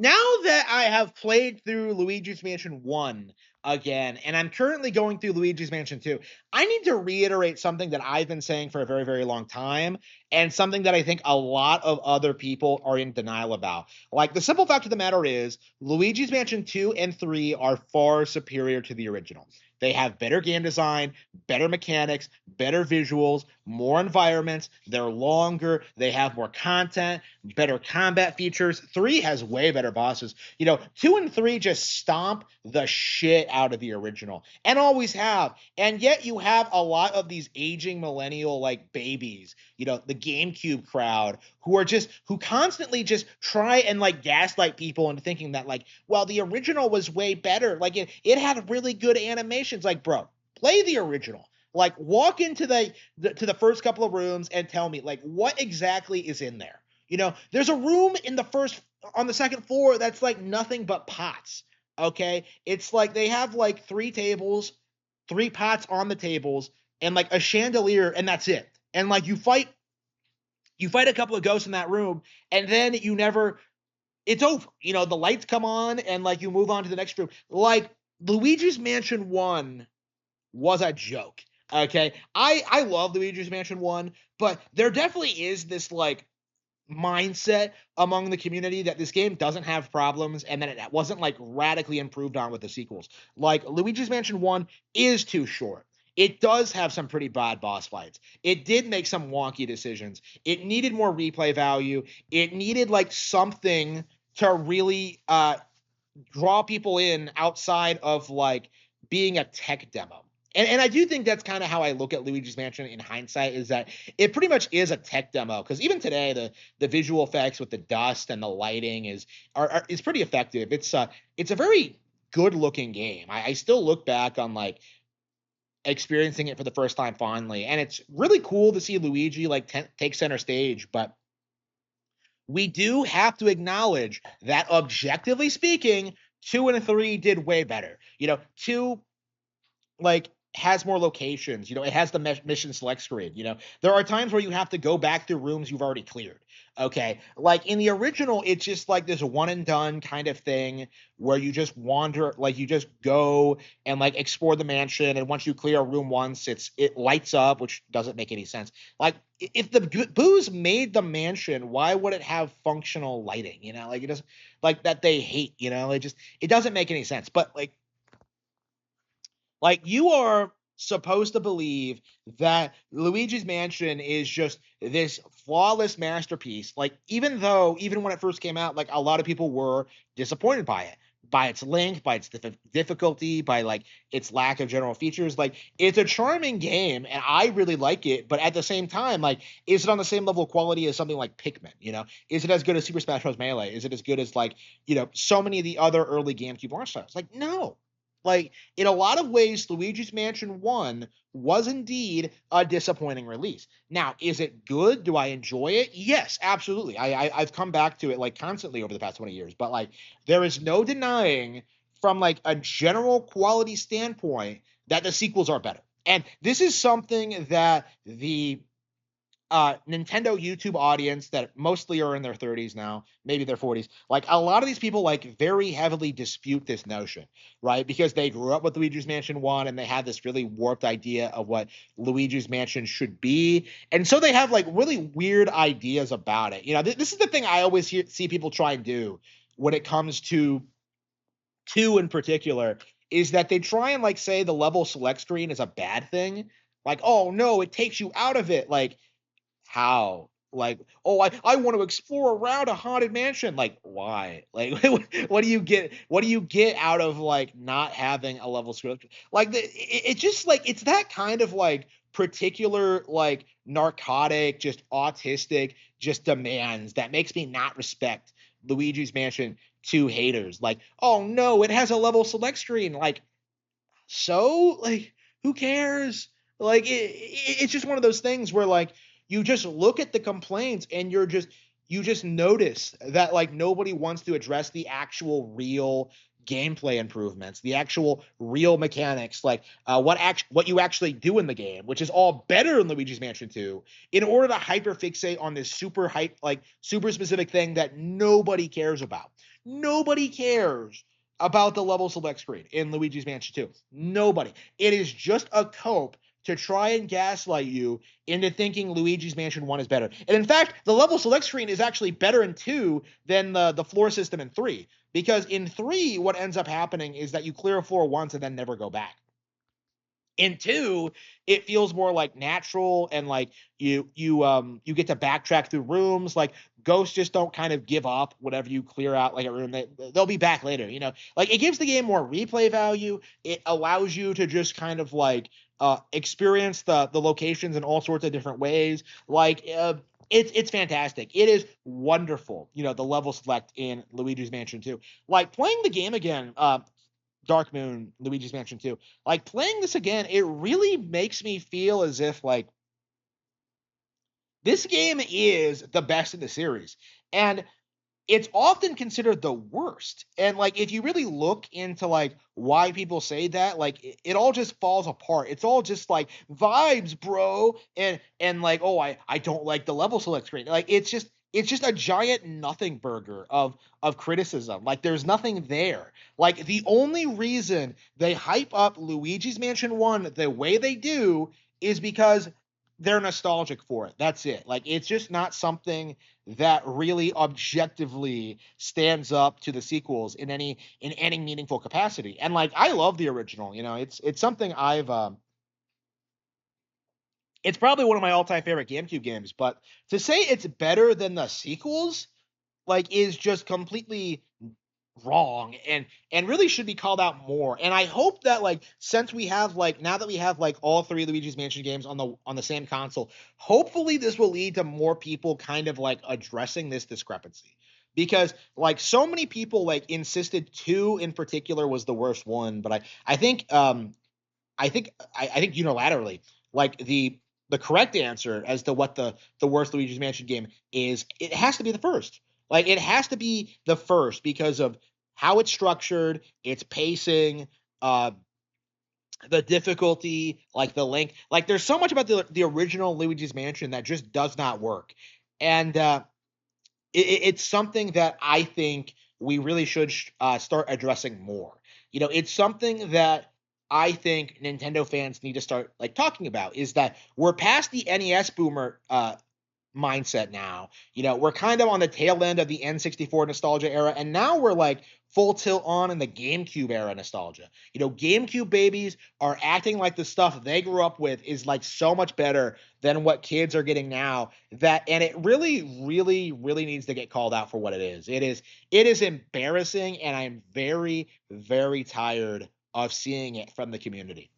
Now that I have played through Luigi's Mansion 1 again, and I'm currently going through Luigi's Mansion 2, I need to reiterate something that I've been saying for a very, very long time, and something that I think a lot of other people are in denial about. Like, the simple fact of the matter is, Luigi's Mansion 2 and 3 are far superior to the original. They have better game design, better mechanics, better visuals, more environments, they're longer, they have more content, better combat features. 3 has way better bosses. 2 and 3 just stomp the shit out of the original and always have. And yet you have a lot of these aging millennial like babies, the GameCube crowd who constantly just try and like gaslight people into thinking that like, well, the original was way better. Like it had really good animations. Like, bro, play the original. Like walk into the first couple of rooms and tell me like what exactly is in there. There's a room on the second floor that's like nothing but pots. Okay. It's like they have like 3 tables, 3 pots on the tables, and like a chandelier, and that's it. And like you fight a couple of ghosts in that room, and then it's over. The lights come on, and like you move on to the next room. Like Luigi's Mansion 1 was a joke. Okay. I love Luigi's Mansion 1, but there definitely is this like mindset among the community that this game doesn't have problems and that it wasn't like radically improved on with the sequels. Like Luigi's Mansion 1 is too short. It does have some pretty bad boss fights. It did make some wonky decisions. It needed more replay value. It needed like something to really draw people in outside of like being a tech demo. And I do think that's kind of how I look at Luigi's Mansion in hindsight, is that it pretty much is a tech demo. Because even today, the visual effects with the dust and the lighting is pretty effective. It's a very good looking game. I still look back on like experiencing it for the first time fondly, and it's really cool to see Luigi like take center stage. But we do have to acknowledge that objectively speaking, 2 and 3 did way better. 2 like has more locations. It has the mission select screen. There are times where you have to go back through rooms you've already cleared. Okay, like in the original, it's just like this one and done kind of thing where you just wander, like you just go and like explore the mansion, and once you clear a room once, it lights up, which doesn't make any sense. Like if the booze made the mansion, why would it have functional lighting? Like it doesn't, like that they hate. It doesn't make any sense. But like you are supposed to believe that Luigi's Mansion is just this flawless masterpiece. Like even when it first came out, like a lot of people were disappointed by it, by its length, by its difficulty, by like its lack of general features. Like it's a charming game, and I really like it. But at the same time, like is it on the same level of quality as something like Pikmin? Is it as good as Super Smash Bros. Melee? Is it as good as like so many of the other early GameCube launch titles? Like no. Like, in a lot of ways, Luigi's Mansion 1 was indeed a disappointing release. Now, is it good? Do I enjoy it? Yes, absolutely. I've come back to it like constantly over the past 20 years, but like there is no denying from like a general quality standpoint that the sequels are better. And this is something that the Nintendo YouTube audience that mostly are in their 30s now, maybe their 40s, like a lot of these people like very heavily dispute this notion, right? Because they grew up with Luigi's Mansion 1 and they have this really warped idea of what Luigi's Mansion should be. And so they have like really weird ideas about it. This is the thing I always see people try and do when it comes to 2 in particular, is that they try and like say the level select screen is a bad thing. Like, oh no, it takes you out of it. Like, how? Like, oh, I want to explore around a haunted mansion. Like, why? Like, what do you get? What do you get out of like not having a level script? Like, it's just like it's that kind of like particular like narcotic, just autistic, just demands that makes me not respect Luigi's Mansion 2 haters. Like, oh no, it has a level select screen. Like, so like who cares? Like it's just one of those things where like you just look at the complaints and you just notice that like nobody wants to address the actual real gameplay improvements, the actual real mechanics, like what you actually do in the game, which is all better in Luigi's Mansion 2, in order to hyperfixate on this super hype, like super specific thing that nobody cares about. Nobody cares about the level select screen in Luigi's Mansion 2. Nobody. It is just a cope to try and gaslight you into thinking Luigi's Mansion 1 is better. And in fact, the level select screen is actually better in 2 than the floor system in 3. Because in 3, what ends up happening is that you clear a floor once and then never go back. In 2, it feels more like natural, and like you get to backtrack through rooms. Like ghosts just don't kind of give up whenever you clear out like a room. They'll be back later, like it gives the game more replay value. It allows you to just kind of like experience the locations in all sorts of different ways. Like it's fantastic. It is wonderful, the level select in Luigi's Mansion 2. Like playing the game again, Dark Moon, Luigi's Mansion 2. Like playing this again, it really makes me feel as if like this game is the best in the series. And it's often considered the worst. And like if you really look into like why people say that, like it all just falls apart. It's all just like vibes, bro. And like, oh, I don't like the level select screen. Like it's just a giant nothing burger of criticism. Like there's nothing there. Like the only reason they hype up Luigi's Mansion 1 the way they do is because they're nostalgic for it. That's it. Like it's just not something that really objectively stands up to the sequels in any meaningful capacity. And like I love the original, it's something it's probably one of my all-time favorite GameCube games, but to say it's better than the sequels like is just completely wrong, and really should be called out more. And I hope that like since we have like now that we have like all three Luigi's Mansion games on the same console, hopefully this will lead to more people kind of like addressing this discrepancy. Because like so many people like insisted 2 in particular was the worst one, but I think unilaterally, like the correct answer as to what the worst Luigi's Mansion game is, it has to be the first. Like it has to be the first because of how it's structured, its pacing, uh, the difficulty, like the length. Like there's so much about the original Luigi's Mansion that just does not work, and it's something that I think we really should start addressing more. It's something that I think Nintendo fans need to start like talking about is that we're past the NES boomer mindset now. We're kind of on the tail end of the N64 nostalgia era, and now we're like full tilt on in the GameCube era nostalgia. GameCube babies are acting like the stuff they grew up with is like so much better than what kids are getting now. And it really, really, really needs to get called out for what it is. It is embarrassing, and I'm very, very tired of seeing it from the community.